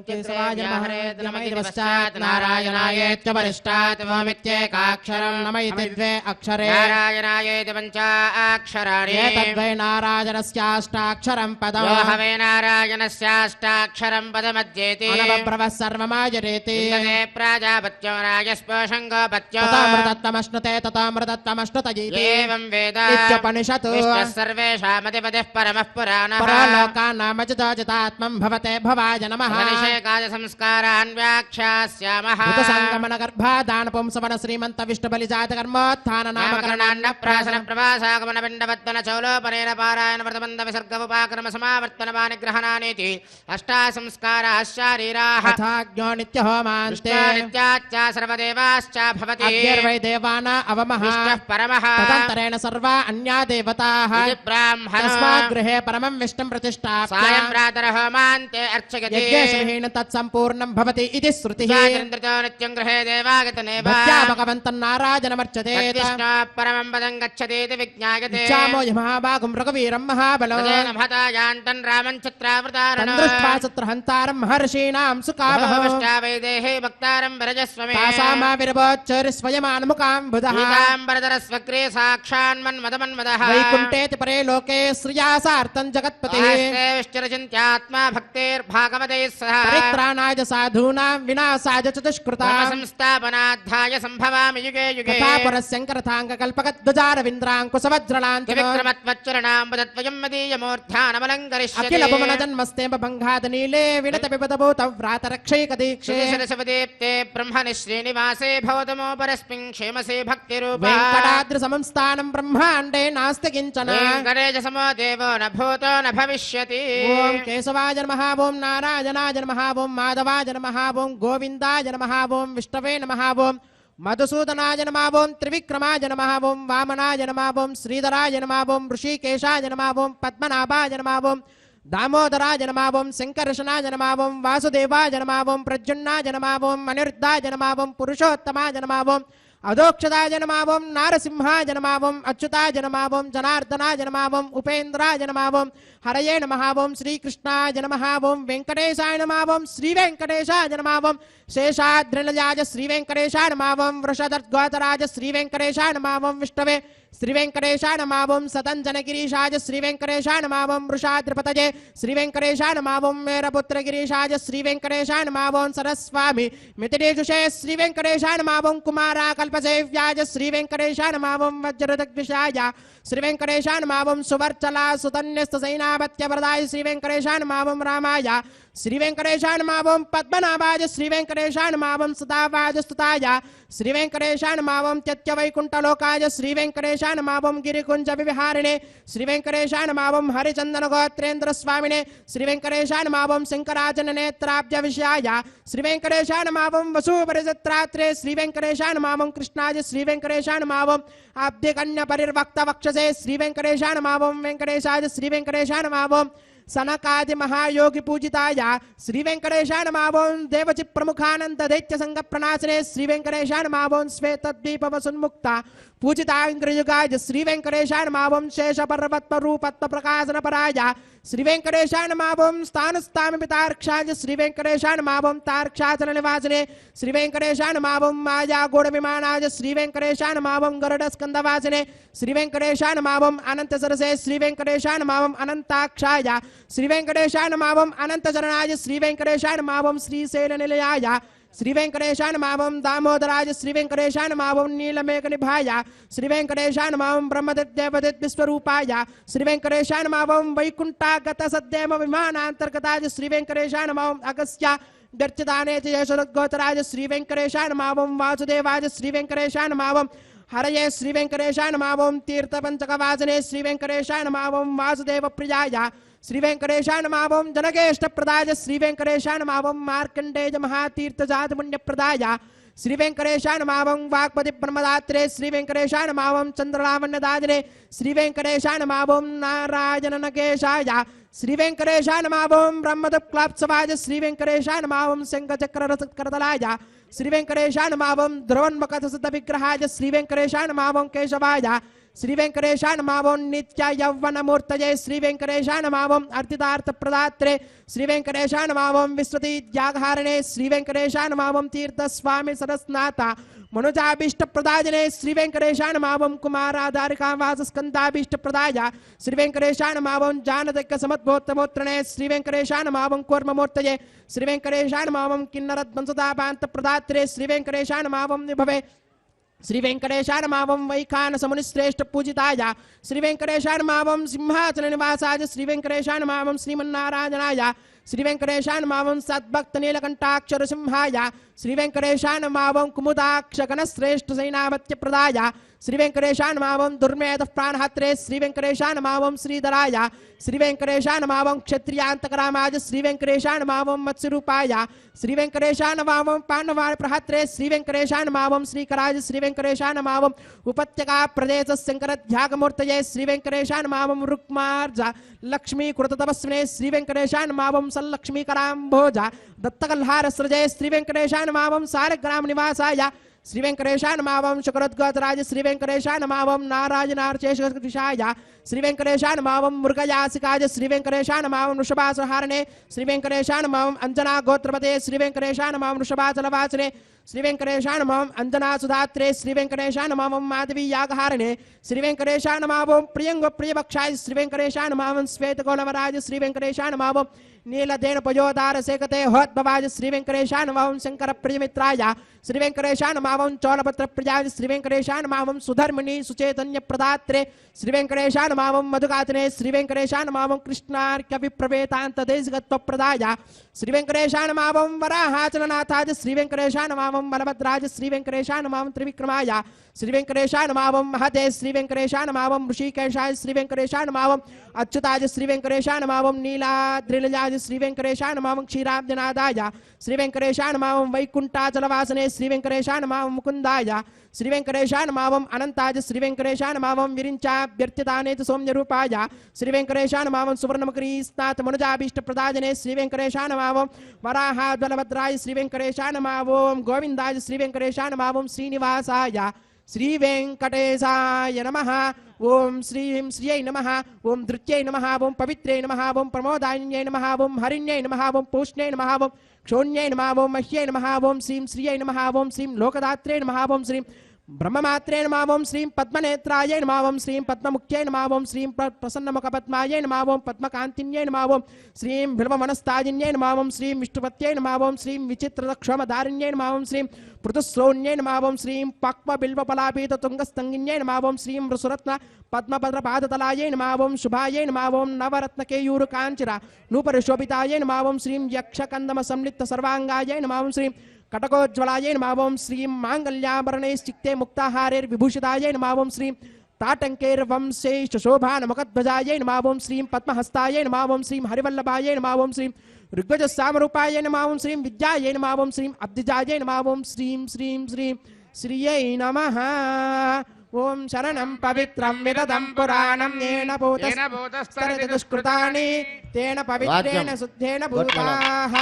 కేశవాయ నమః నమ ఇతి పశ్చాత్ నారాయణాయేత్య పరిష్టాత్ ఓమిత్యేకాక్షరం నమ ఇతి ద్వే అక్షరే నారాయణాయేతి పంచాక్షరాణి ఏతద్వై నారాయణస్యాష్టాక్షరం పదం యో హవే నారాయణస్యాష్టాక్షరం పదమధ్యేతి అనవబ్రవః సర్వమాజరేతి ఇంద్రే ప్రాజాపత్యో రాజస్పోషం గోపత్యో తథామృతత్వమశ్నుతే తథామృతత్వమశ్నుత ఏవం వేద ఇత్యుపనిషత్ విష్ణుః సర్వేషామధిపతిః పరమః పురాణః పరలోకానామజితాజితాత్మం భవతే భవాయ నమః నిషేకాజ సంస్కారాన్ వ్యాఖ్యాస్యామః సంగమన గర్భాదాన పుంసవన శ్రీమంత విష్ణు బలిజాత కర్మోత్థాన నామకరణాన్న ప్రాసన ప్రభాసాగమన పిండవత్వన చౌలోపనేన పారాయణ వ్రతబంధ విసర్గ ఉపాక్రమ సమావర్తన పానిగ్రహణానేతి అష్టా సంస్కారాः శారీరాः తథాజ్ఞో నిత్య హోమాంతే నిత్యాచ్చ సర్వదేవాశ్చ భవతి అగ్నిర్వై దేవానా అవమః విష్ణుః పరమః తదంతరేణ సర్వా అన్యా దేవతాః ఇది బ్రాహ్మణో తస్మాత్ గృహే పరమం విష్ణుం ప్రతిష్ఠాప్య సాయం ప్రాతర హోమాంతే అర్చయతి యజ్ఞేషు తత్సంపూర్ణం భవతి ఇది శృతిః స్వాతంత్రితో నిత్యం గృహే దేవాగతనేవ భక్త్యా భగవంతం నారాయణమర్చతే విష్ణు పరమం పదం గచ్చతీతి విజ్ఞాయతే ఇచ్చామో మహాభాగం రఘువీరం మహాబలో తదేన మహతా యాంతం రామం చిత్రావృతారణో తందృష్ట్వా చిత్రహంతారం మహర్షీణాం సుకావః వైదేహే భక్తారం వరజస్వమే తాసామావిర్భోచ్చరి స్వయమానుముఖాం బుధః పీతాంబరధరస్వగ్రే సాక్షాన్మన్మదమన్మదః వైకుంఠేతి పరే లోకే శ్రియాసార్థం జగత్పతిః విష్టిరచింత్యాత్మా భక్తేర్భాగవతైః సహ పరిత్రాణాయ సాధూనాం వినాశాయ చ దుష్కృతాం సంస్థాపనాధ్యాయ సంభవామి యుగే యుగే తథా పురస్యంకరథాంగ కల్పకద్వజారవింద్రాంకుశవజ్రలాంఛనో విక్రమత్వచ్చరణాంబుదత్వయం మదీయమూర్ధ్యానమలంకరిష్యతి అఖిల భువన జన్మస్తేమ భంగాద నీలే వినత విపదభూత వ్రాత రక్షైక దీక్షే శిరసవదీప్తే బ్రహ్మణి శ్రీనివాసే భవతమో పరస్మిన్ క్షేమసే భక్తిరూపా వెంకటాద్రి సమం స్థానం బ్రహ్మాండే నాస్తి కించన వెంకటేశ సమో దేవో న భూతో న భవిష్యతి ఓం కేశవాయ నమః ఓం నారాయణాయ నమః ఓం మాధవాయ నమః ఓం గోవిందాయ నమః ఓం విష్ణవే నమః ఓం మధుసూదనాయ నమః ఓం త్రివిక్రమాయ నమః ఓం వామనాయ నమః ఓం శ్రీధరాయ నమః ఓం ఋషికేశాయ నమః ఓం పద్మనాభాయ నమః ఓం దామోదరాయ నమః ఓం శంకర్షణాయ నమః ఓం వాసుదేవాయ నమః ఓం ప్రద్యుమ్నాయ నమః ఓం అనిరుద్ధాయ నమః ఓం పురుషోత్తమాయ నమః ఓం అధోక్షదాయ నమః ఓం నారసింహాయ నమః ఓం అచ్యుతాయ నమః ఓం జనార్దనాయ నమః ఓం ఉపేంద్రాయ నమః ఓం హరయే నమః ఓం శ్రీకృష్ణాయ నమః ఓం వెంకటేశాయ నమః ఓం శ్రీ వెంకటేశాయ నమః ఓం శేషాద్రిలయాయ శ్రీ వెంకటేశాయ నమః ఓం వృషదర్గోతరాయ శ్రీ వెంకటేశాయ నమః ఓం విష్ణవే శ్రీ వెంకటేశాయ నమః ఓం సతంజనగిరీశాయ శ్రీ వెంకటేశాయ నమః ఓం వృషాద్రిపతయే శ్రీ వెంకటేశాయ నమః ఓం మేరపుత్రగిరీశాయ శ్రీ వెంకటేశాయ నమః ఓం సరస్వామి మితిరేజుషే శ్రీ వెంకటేశాయ నమః ఓం కుమారా కల్పసేవ్యాయ శ్రీ వెంకటేశాయ నమః ఓం వజ్రదగ్విషాయ శ్రీ వెంకటేశాయ నమః ఓం సువర్చలా సుతన్యస్త సైనాపత్యవరదాయ శ్రీ వెంకటేశాయ నమః ఓం రామాయ శ్రీ వెంకటేశాయ నమః ఓం పద్మనాభాయ శ్రీ వెంకటేశాయ నమః ఓం సదావాయ స్తుతాయ శ్రీ వెంకటేశాయ నమః ఓం త్యత్యవైకుంఠలోకాయ శ్రీ వెంకటేశాయ నమః ఓం గిరికుంజ విహారిణే శ్రీ వెంకటేశాయ నమః ఓం హరిచందన గోత్రేంద్ర స్వామినే శ్రీ వెంకటేశాయ నమః ఓం శంకరాజన నేత్రాబ్జ విషయాయ శ్రీ వెంకటేశాయ నమః ఓం వసూపరిజత్రాత్రే శ్రీ వెంకటేశాయ నమః ఓం కృష్ణాయ శ్రీ వెంకటేశాయ నమః ఓం అబ్ధికన్య పరిర్వక్త వక్షసే శ్రీ వెంకటేశాయ నమః ఓం వెంకటేశాయ శ్రీ వెంకటేశాయ నమః ఓం సనకాది మహాయోగి పూజితాయ శ్రీ వెంకటేశాయ నమః ఓం దేవచి ప్రముఖానంద దైత్య సంగ ప్రణాశనే శ్రీ వెంకటేశాయ నమః ఓం శ్వేతద్వీప వసున్ముక్త పూజితాంగ్రయుగాయ శ్రీ వెంకటేశాయ నమః ఓం శేష పర్వత్వ రూపత్వ ప్రకాశన పరాయ శ్రీ వెంకటేశాయ నమః ఓం స్థానస్థామి పితార్క్షాయ శ్రీ వెంకటేశాయ నమః ఓం తార్క్షాచల నివాసినే శ్రీ వెంకటేశాయ నమః ఓం మాయా గోడ విమానాయ శ్రీ వెంకటేశాయ నమః ఓం గరుడ స్కందవాసినే శ్రీ వెంకటేశాయ నమః ఓం అనంత సరసే శ్రీ వెంకటేశాయ నమః ఓం అనంతాక్షాయ శ్రీ వెంకటేశాయ నమః ఓం అనంత చరణాయ శ్రీ వెంకటేశాయ నమః ఓం శ్రీశైల నిలయాయ శ్రీ వెంకటేశాయ నమః ఓం దామోదరాయ శ్రీ వెంకటేశాయ నమః ఓం నీలమేఘ నిభాయ శ్రీ వెంకటేశాయ నమః ఓం బ్రహ్మదేవదేవ విశ్వరూపాయ శ్రీ వెంకటేశాయ నమః ఓం వైకుంఠాగత సద్దేమ విమానాంతర్గతాయ శ్రీ వెంకటేశాయ నమః ఓం అగస్త్య దర్శదానే యశోగోతరాయ శ్రీ వెంకటేశాయ నమః ఓం వాసుదేవాయ శ్రీ వెంకటేశాయ నమః ఓం హరయే శ్రీ వెంకటేశాయ నమః ఓం తీర్థపంచకవాసనే శ్రీ వెంకటేశాయ నమః ఓం వాసుదేవ ప్రియాయ శ్రీ వెంకటేశాయ నమః ఓం జనకేష్టప్రదాయ శ్రీ వెంకటేశాయ నమః ఓం మార్కండేయ మహాతీర్థజాతపుణ్యప్రదాయ శ్రీ వెంకటేశాయ నమః ఓం వాగ్పతి బ్రహ్మదాత్రే శ్రీ వెంకటేశాయ నమః ఓం చంద్రలావణ్యదాదినే శ్రీ వెంకటేశాయ నమః ఓం నారాయణ నగేశాయ श्री वेंकटेशाय नमः ओम ब्रह्मदक्लाप्सवाय श्री वेंकटेशाय नमः ओम शंखचक्ररथकरतलाय श्री वेंकटेशाय नमः ओम ध्रुवन्मकथसिद्धविग्रहाय श्री वेंकटेशाय नमः ओम केशवाय श्री वेंकटेशाय नमः ओम नित्य यौवनमूर्तये श्री वेंकटेशाय नमः ओम अर्थितार्थप्रदात्रे श्री वेंकटेशाय नमः ओम विश्वतीत्यागहारिणे श्री वेंकटेशाय नमः ओम तीर्थस्वामी सरस्नाथा मनुजाभीष्टप्रदायने श्री वेंकटेशाय नमः ओम कुमाराधारिकावासस्कन्धाभीष्टप्रदाय श्री वेंकटेशाय नमः ओम जानदक्कसमद्भोत्तमोत्तरणे श्री वेंकटेशाय नमः ओम कूर्ममूर्तये श्री वेंकटेशाय नमः ओम किन्नरध्वंसदाभान्तप्रदात्रे श्री वेंकटेशाय नमः ओम विभवे श्री वेंकटेशाय नमः ओम वैखानसमुनिश्रेष्ठ पूजिताय श्री वेंकटेशाय नमः ओम सिंहासन निवासाय श्री वेंकटेशाय नमः ओम श्रीमन्नारायणाय श्री वेंकटेशाय नमः ओम सद्भक्त नीलकंठाक्षर सिंहाय श्री वेंकटेशाय नमः ओम कुमुदाक्ष गणश्रेष्ठ सैनावत्य प्रदाय श्री वेंकटेशाय नमः ओम दुर्मेध प्राणहत्रे श्री वेंकटेशाय नमः ओम श्रीधराय श्री वेंकटेशाय नमः ओम क्षत्रियांतकरामाय श्री वेंकटेशाय नमः ओम मत्स्यरूपाय श्री वेंकटेशाय नमः ओम पांडवाय प्रहत्रे श्री वेंकटेशाय नमः ओम श्रीकराय श्री वेंकटेशाय नमः ओम उपत्यका प्रदेश शंकरध्यागमूर्तये श्री वेंकटेशाय नमः ओम रुक्मार्ज लक्ष्मी कृततपस्विने श्री वेंकटेशाय नमः ओम सल्लक्ष्मीकराम्भोज दत्तकल्हार सृजये श्री वेंकटेशाय नमः ओम सारग्राम निवासाय श्री वेंकटेशाय नमः ओम शुक्रद्गोतराज श्री वेंकटेशाय नमः ओम नारायणार्चेशकृतिशाय श्री वेंकटेशाय नमः ओम मृगयासिकाय श्री वेंकटेशाय नमः ओम वृषभासहारणे श्री वेंकटेशाय नमः ओम अंजना गोत्रपते श्री वेंकटेशाय नमः ओम वृषभाचलवासने श्री वेंकटेशाय नमः ओम अंजना सुधात्रे श्री वेंकटेशाय नमः ओम माधवी यागहारणे श्री वेंकटेशाय नमः ओम प्रियंग प्रियभक्षाय श्री वेंकटेशाय नमः ओम श्वेतगोलवराज श्री वेंकटेशाय नमः ओम नीलदेन पयोदार सेकते होद्भवाय श्री वेंकटेशाय नमः ओम शंकर प्रियमित्राय श्री वेंकटेशाय नमः ओम चौलपत्र प्रियाय श्री वेंकटेशाय नमः ओम सुधर्मिणी सुचैतन्य प्रदात्रे श्री वेंकटेशाय नमः ओम मधुगातने श्री वेंकटेशाय नमः ओम कृष्णार्क्य विप्रवेतांत देशगत्व प्रदाय श्री वेंकटेशाय नमः ओम वराहाचलनाथाय श्री वेंकटेशाय नमः ओम बलभद्राज श्री वेंकटेशाय नमः ओम त्रिविक्रमाय श्री वेंकटेशाय नमः ओम महते श्री वेंकटेशाय नमः ओम ऋषिकेशाय श्री वेंकटेशाय नमः ओम अच्युताय श्री वेंकटेशाय नमः ओम नीलाद्रिलजाय श्री वेंकटेशाय नमः ओम क्षीराब्जनादाय श्री वेंकटेशाय नमः ओम वैकुंठाचलवासने श्री वेंकटेशाय नमः ओम मुकुंदाय श्री वेंकटेशाय नमः ओम अनंताय श्री वेंकटेशाय नमः ओम विरिंचाभ्यर्थितानेत सौम्यरूपाय श्री वेंकटेशाय नमः ओम सुवर्णमकरीस्नाथ मनुजाभीष्टप्रदायने श्री वेंकटेशाय नमः ओम वराहाद्बलभद्राय श्री वेंकटेशाय नमः ओम गोविंदाय श्री वेंकटेशाय नमः ओम श्रीनिवासाय श्री वेंकटेशाय नमः ओम श्रीं श्रियै नमः ओम धृत्यै नमः ओम पवित्रै नमः ओम प्रमोदायिन्यै नमः ओम हरिण्यै नमः ओम पूष्ण्यै नमः ओम क्षोण्यै नमः ओम मह्यै नमः ओम श्रीं श्रियै नमः ओम श्रीं लोकदात्रे नमः ओम श्रीं ब्रह्ममात्रे नमः ओम श्रीं पद्मनेत्राय नमः ओम श्रीं पद्ममुख्यै नमः ओम श्रीं प्रसन्नमुखपद्मायै नमः ओम पद्मकान्तिन्यै नमः ओम श्रीं बिल्ववनस्ताजिन्यै नमः ओम श्रीं विष्णुपत्यै नमः ओम श्रीं विचित्रक्षमदारिण्यै नमः ओम श्रीं पृथुश्रोण्यै नमः ओम श्रीं पक्वबिल्वपलापीततुङ्गस्तङ्गिन्यै नमः ओम श्रीं वृषरत्न पद्मभद्रपादतलायै नमः ओम शुभायै नमः ओम नवरत्नकेयूरकाञ्चिरा नूपरिशोभितायै नमः ओम श्रीं यक्षकन्दमसंलिप्तसर्वाङ्गायै नमः ओम श्रीं कटकोज्ज्वलायै नमः ओम श्रीं माङ्गल्याभरणैश्चित्ते मुक्ताहारैर्विभूषितायै नमः ओम श्रीं ताटङ्कैर्वंशैश्चशोभानमुखध्वजायै नमः ओम श्रीं पद्महस्तायै नमः ओम श्रीं हरिवल्लभायै नमः ओम श्रीं ऋग्वजसामरूपायै नमः ओम श्रीं विद्यायै नमः ओम श्रीं अब्धिजायै नमः ओम श्रीं श्रीं श्रीं श्रियै नमः ओम शरणं पवित्रं विदधं पुराणं येन भूतस्तरति दुष्कृतानि तेन पवित्रेण शुद्धेन भूताः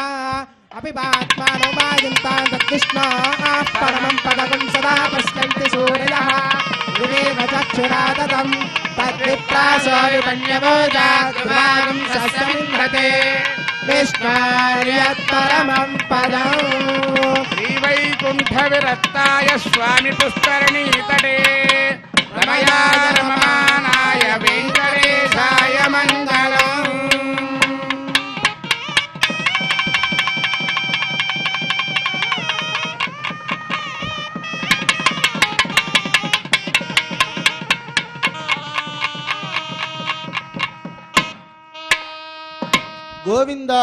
अपिबात्मानो वाजन्तां तत्कृष्णाः परमं पदकं सदा पश्यन्ति सूर्यः विवेक चक्षुरादतं तद्विप्रासो विपण्यवोजाद्वागं सस्यमिन्द्रते विष्णार्यत्परमं पदम् श्रीवैकुण्ठविरक्ताय स्वामि पुष्करणीतटे रमया रममानाय वेङ्कटेशाय मङ्गलम् గోవింద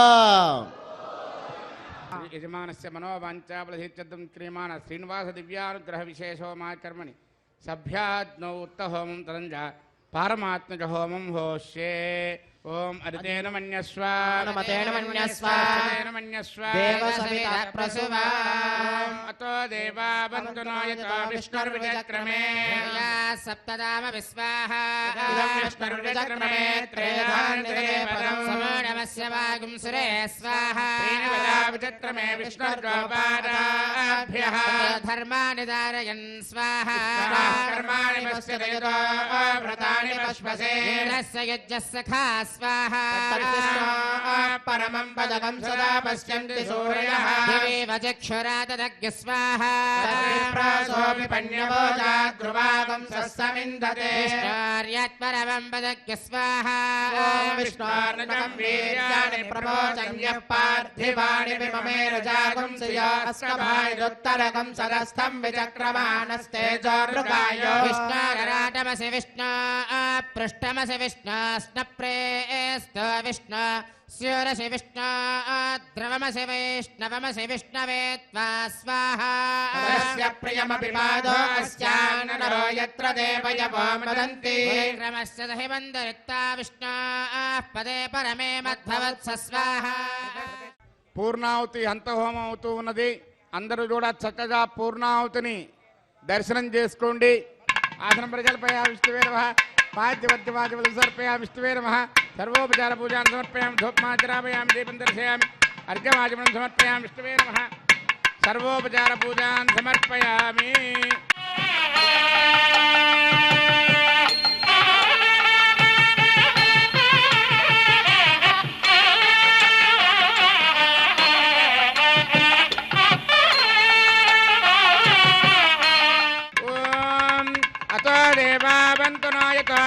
యజమానస్య మనోవాంఛాఫలసిద్ధ్యర్థం క్రియమాణ శ్రీనివాస దివ్యానుగ్రహ విశేషోమాకర్మణి సభ్యాజ్ఞౌ ఉత్తహోమం తదంజ పారమాత్మజ హోమం హోష్యే ఓం అరితేన మన్యస్వ అనుమతేన మన్యస్వ అరితేన మన్యస్వ దేవసవితా ప్రసువా అతో దేవా బంధునో యతో విష్ణుర్విచక్రమే సప్తదామ విశ్వాహ ఇదం విష్ణుర్విచక్రమే త్రేధాన్యతే పదం సమోనమస్య వాగుం సురే స్వాహ విచక్రమే విష్ణుర్గోపాదాభ్యః ధర్మాని ధారయన్ స్వాహ కర్మాణి పశ్యతయతో వ్రతాని పశ్వసే ఇంద్రస్య యజ్ఞస్య ఖా స్వాహ పరమం పదకం సదా పశ్యంతి సూరయః దివేవ చక్షురాతదగ్య స్వాహ విప్రాసోపి పన్యవోజాద్రువాగం సస్సమిందతే విష్ణోర్యత్పరమం పదగ్య స్వాహ ఓం విష్ణోర్నకం వీర్యాణి ప్రమోచన్యః పార్థివాణి విమమేరజాగం శ్రియాస్కభాయురుత్తరకం సదస్థం విచక్రమాణస్తేజోర్గాయో విష్ణోరరాటమసి విష్ణు పృష్టమసి విష్ణు స్నప్రేస్తో విష్ణు స్యూరసి విష్ణు ద్రవమసి వైష్ణవమసి విష్ణవే త్వా స్వాహ తస్య ప్రియమపి పాదో అస్యాన్నరో యత్ర దేవయవో మదంతి విక్రమస్య దహి బంధరిత్తా విష్ణు పదే పరమే మద్భవత్స స్వాహ పూర్ణాహుతి అంతహోమం అవుతూ ఉన్నది. అందరూ కూడా చక్కగా పూర్ణాహుతిని దర్శనం చేసుకోండి. ఆసనం ప్రజలపై విష్ణువే నమః పాద్యవద్యవాద్యవలు సమర్పయా విష్ణువే నమః సర్వోపచార పూజాన్ సమర్పయామి ధూపమాచరామయామి దీపం దర్శయామి అర్ఘ్యమాచమనం సమర్పయామి విష్ణువే నమః సర్వోపచార పూజాన్ సమర్పయామి.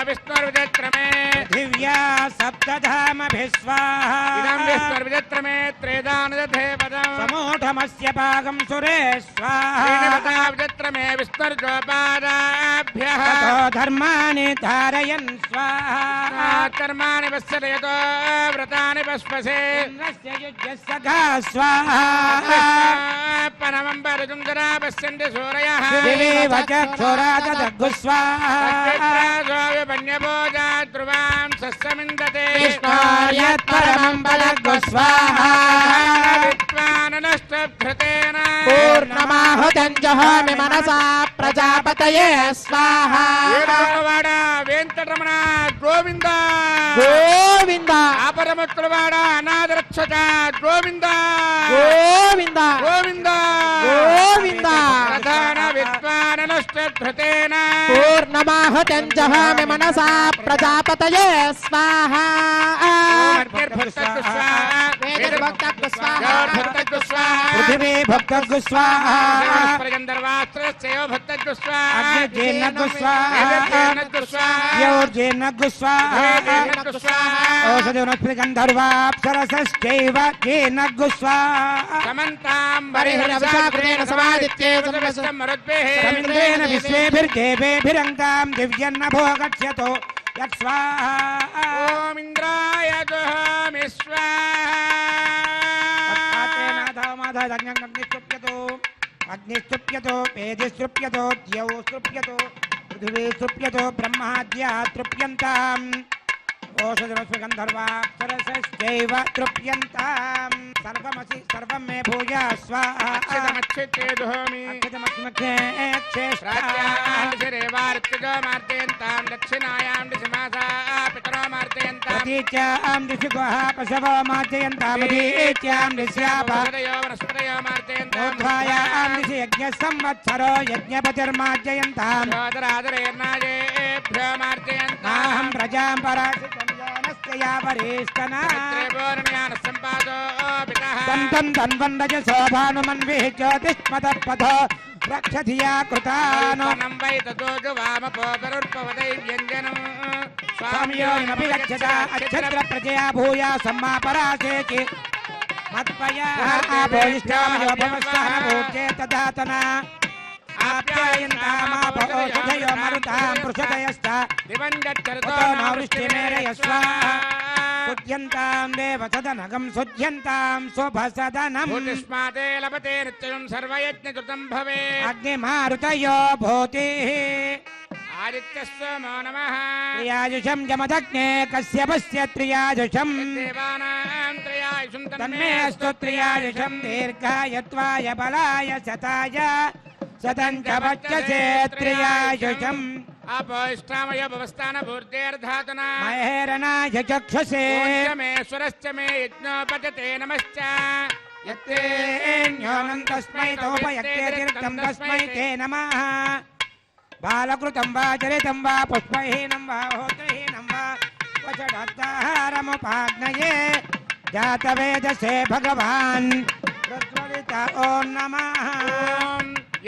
విష్ణుర్విచక్రమే దివ్యా సప్తధామభిస్వాహ ఇదం విష్ణుర్విచక్రమే త్రేదానదధే పదం సమూఢమస్య భాగం సురేశ్వాహ విచక్రమే విష్ణుర్గోపాదాభ్యః తతో ధర్మాని ధారయన్ స్వాహ కర్మాణి పశ్యతయతో వ్రతాని పశ్వసే ఇంద్రస్య యుజ్యస్య ఘా స్వాహ పరమం పరజుంగరా పశ్యంతి సూరయః దివేవ చక్షురాతదగ్గు స్వాహ పన్యభోజా ధ్రువాం సస్సమిందతే విష్ణోర్యత్పరమం పదగ్గు స్వాహ విద్వాననష్టభృతేన పూర్ణమాహుతం జహామి మనసా ప్రజాపతయే స్వాహ ఏడవవాడ వెంకటరమణ గోవింద గోవింద ఆపరముత్తులవాడ అనాథరక్షక గోవింద గోవింద గోవింద గోవింద ప్రధాన విద్వాననష్టభృతేన పూర్ణమాహుతం జహామి మనసా ప్రజాపతయే స్వాహ వేదర్భక్తకు స్వాహ పృథివీ భక్తగ్గు స్వాహ అగ్నిర్జేన్నగ్గు స్వాహ యోర్జేన్నగ్గు స్వాహ ఓషధి వనస్పతి గంధర్వాప్సరసశ్చైవ జేన్నగ్గు స్వాహ పరిహృదవశాకృతేన సమాదిత్యే సమింద్రేణ విశ్వేభిర్దేవేభిరంగాం దివ్యన్నభో గచ్చతో యత్స్వాహ ఓం ఇంద్రాయ జహామి అగ్నిస్తృప్యతో పేదిస్తృప్యతో ద్యౌ స్తృప్యతో పృథివీ స్తృప్యతో బ్రహ్మాద్యా తృప్యంతాం ఓషధరస్వ గంధర్వాప్సరసశ్చైవ తృప్యంతాం సర్వమసి సర్వం మే భూయా స్వాహా అక్షతమక్షేదోమి అక్షతమక్షే ప్రాచ్యాం దక్షిణాయాం దిశమాసా పితరో మార్తయంతాం ప్రతీచ్యాం దిశి గుహ పశవో మార్జయంతామదీచ్యాం దిశ్యాప వనస్పతయో వనస్పతయో మార్తయంతాం ఊర్ధ్వాయాం దిశి యజ్ఞ సంవత్సరో యజ్ఞపతిర్మార్జయంతాం సోదరాదరేర్నాయేభ్యో మార్తయంతాం నాహం ప్రజాం పరాశితం యానస్య వరేష్టనా త్రిభువనజ్ఞాన సంపాదో పితః దంతం ధన్వండజ శోభానుమన్వి జ్యోతిష్మత పథ రక్షధియా కృతాను నం వై తతో వామపోదరుర్పవదై వ్యంజనం స్వామియోనపి గచ్చత అక్షత్ర ప్రజయా భూయా సమ్మా పరాశేచి మత్పయా ఆభోయిష్టామయో భవస్సహ భూత్యే తదాతన ఆప్యాయంతామాపౌషధయో మరుతాం పృషదయశ్చ దివంగచ్చరితో ఉతో వృష్టిమేరయ స్వాహా సుధ్యంతాం దేవసదనగం సుధ్యంతాం శుభసదనం భూతిష్మాతే లభతే నిత్యం సర్వయజ్ఞకృతం భవేత్ అగ్నిమారుతయో భూతి आदित्यस्सोमो नमः त्रियाजुषं जमदग्ने कश्यपस्य त्रियाजुषं देवानां त्रयायुषं तन्मे अस्तु त्रियाजुषं दीर्घायत्वाय बलाय शताय शतं च वच्चसे त्रियाजुषम् अपोष्टामय भवस्थान भूर्तेर्धातना महेरणाय चक्षुषे मेश्वरश्च मे यज्ञोपजते नमश्च यत्तेऽन्योनं तस्मै तोपयत्तेऽतिरिक्तं तस्मै ते नमः बालकृतं वा चरितं वा पुष्पहीनं वा होत्रहीनं वा क्वचडात्ताहारमुपाग्नये जातवेदसे भगवान् प्रज्वलित ॐ नमः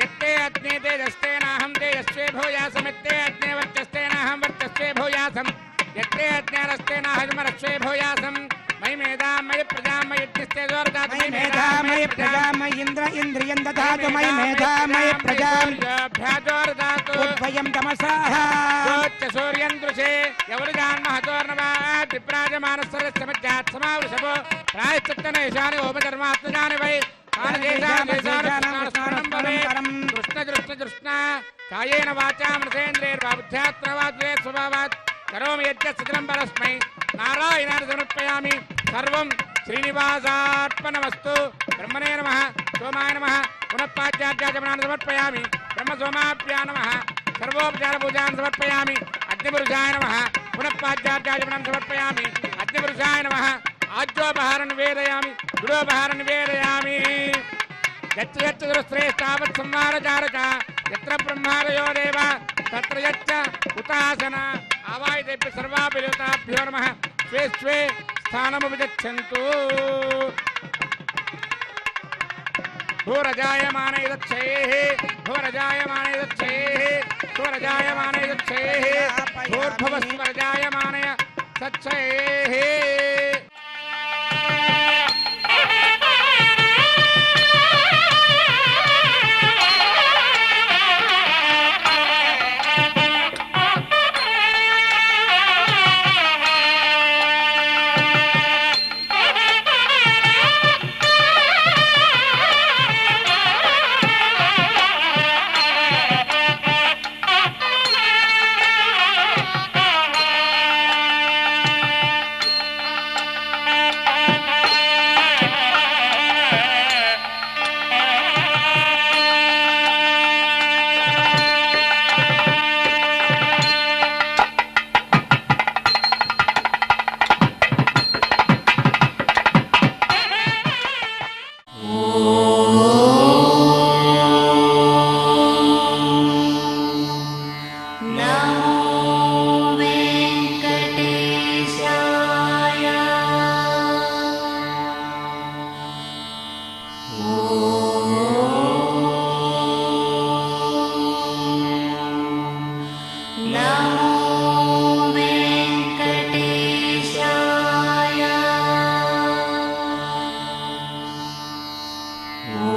यत्ते अग्ने तेजस्तेनाहं तेजस्वे भूयासमित्ते अग्ने वर्चस्तेनाहं वर्चस्वे भूयासम् यत्ते अग्नेरस्तेनाहमरस्वे भूयासम् मयि मेधां मयि प्रजां मयि यज्ञस्ते जोर्दातु मयि मेधा मयि प्रजा मयि इन्द्र इन्द्रियं ददातु मयि मेधा मयि प्रजां भ्याजोर्दातु उद्वयं तमसाः योच्च सूर्यं दृशे यवरुजान्महतोर्नवात् विप्राजमानस्सरस्य मध्यात् समावृषभो प्रायश्चित्तनेशानि उपधर्मात्मजानि वै कृष्ण कायेन वाचा मनसेन्द्रियैर्वाबुद्ध्यात्मवाद्वे स्वभावात् करोमि यज्ञसजलं परस्मै नारायणाय समर्पयामि सर्वं श्रीनिवासार्पणमस्तु ब्रह्मणे नमः सोमाय नमः पुनः पाद्यार्चाचमनान् समर्पयामि ब्रह्मसोमाभ्यां नमः सर्वोपचारपूजान् समर्पयामि अग्निपुरुषाय नमः पुनः पाद्यार्चाचमनान् समर्पयामि अग्निपुरुषाय नमः आज्योपहारं निवेदयामि गुडोपहारं निवेदयामि यत्र यत्र दुरश्रेष्ठावत् संहारचारक यत्र ब्रह्मादयो देव तत्र यच्च उतासन आवायतेभ्यः सर्वाभ्यो देवताभ्यो नमः स्वे स्वे स्थानमुपगच्छन्तु भूरजायमाने दक्षैः भूरजायमाने दक्षैः भूरजायमाने दक्षैः भूर्भुवस्वरजायमानय सच्छैः Oh